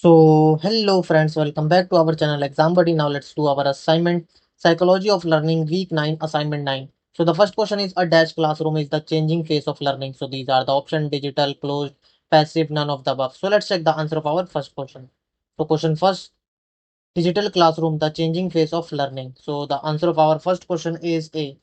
Hello friends, welcome back to our channel Exam Buddy. Now let's do our assignment, Psychology of Learning, Week 9, Assignment 9. So the first question is a dash classroom is the changing face of learning. So these are the option digital, closed, passive, none of the above. So let's check the answer of our first question. So question first, digital classroom, the changing face of learning. So the answer of our first question is A.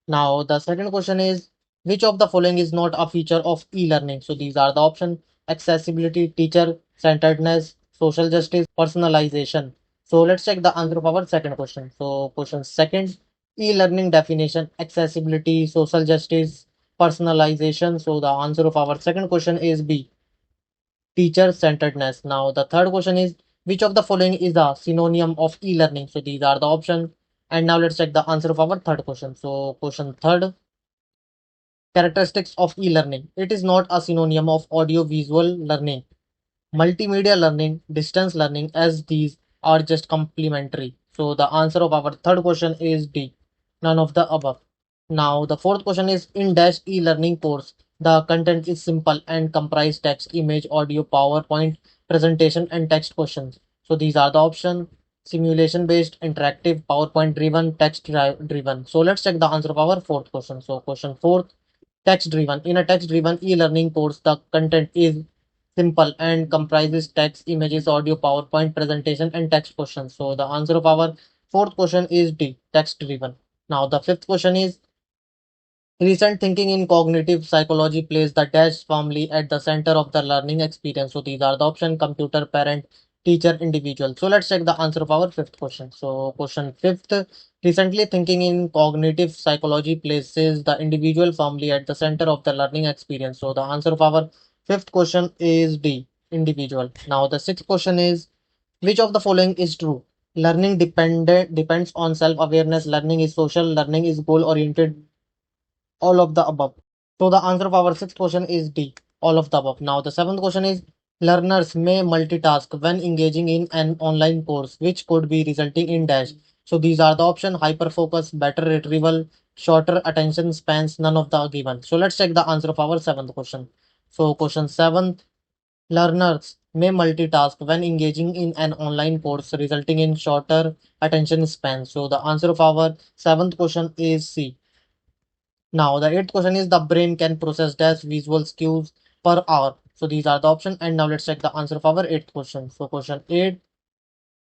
Now, the second question is which of the following is not a feature of e-learning? So these are the option accessibility, teacher centeredness, social justice, personalization. So let's check the answer of our second question. So question second, e-learning definition, accessibility, social justice, personalization. So the answer of our second question is B, teacher centeredness. Now the third question is which of the following is a synonym of e-learning? So these are the option. And now let's check the answer of our third question. So question third, characteristics of e-learning. It is not a synonym of audio-visual learning, multimedia learning, distance learning, as these are just complementary. So the answer of our third question is D, none of the above. Now the fourth question is in dash e-learning course. The content is simple and comprise text, image, audio, PowerPoint, presentation, and text questions. So these are the option simulation based, interactive, PowerPoint driven, text driven. So let's check the answer of our fourth question. So question fourth, text driven. In a text driven e-learning course, the content is simple and comprises text, images, audio, PowerPoint presentation, and text questions. So the answer of our fourth question is D, text driven. Now the fifth question is recent thinking in cognitive psychology place the dash family at the center of the learning experience. So these are the option computer, parent, teacher, individual. So let's check the answer of our fifth question. So question fifth, recently thinking in cognitive psychology places the individual family at the center of the learning experience. So the answer of our fifth question is D, individual. Now the sixth question is which of the following is true? Learning depends on self-awareness. Learning is social. Learning is goal-oriented. All of the above. So the answer of our sixth question is D, all of the above. Now the seventh question is learners may multitask when engaging in an online course, which could be resulting in dash. So these are the option hyper focus, better retrieval, shorter attention spans, none of the given. So let's check the answer of our seventh question. So question seventh, learners may multitask when engaging in an online course, resulting in shorter attention span. So the answer of our seventh question is C. Now, the eighth question is the brain can process dash visual cues per hour. So these are the options. And now let's check the answer of our eighth question. So question 8,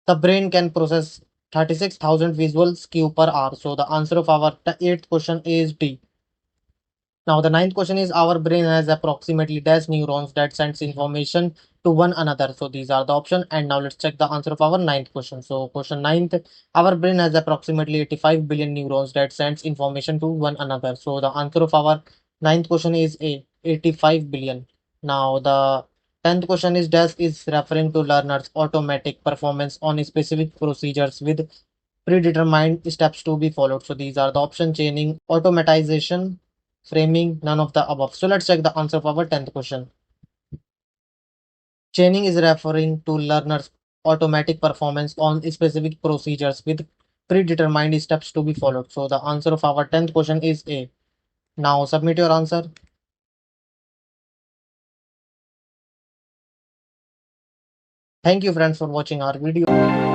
the brain can process 36,000 visual cue per hour. So the answer of our eighth question is D. Now the ninth question is our brain has approximately dash neurons that sends information to one another. So these are the option. And now let's check the answer of our ninth question. So question ninth, our brain has approximately 85 billion neurons that sends information to one another. So the answer of our ninth question is A, 85 billion. Now the 10th question is dash is referring to learners automatic performance on specific procedures with predetermined steps to be followed. So these are the option chaining, automatization, framing, none of the above. So let's check the answer of our 10th question. Chaining is referring to learners' automatic performance on specific procedures with predetermined steps to be followed. So the answer of our 10th question is A. Now submit your answer. Thank you friends for watching our video.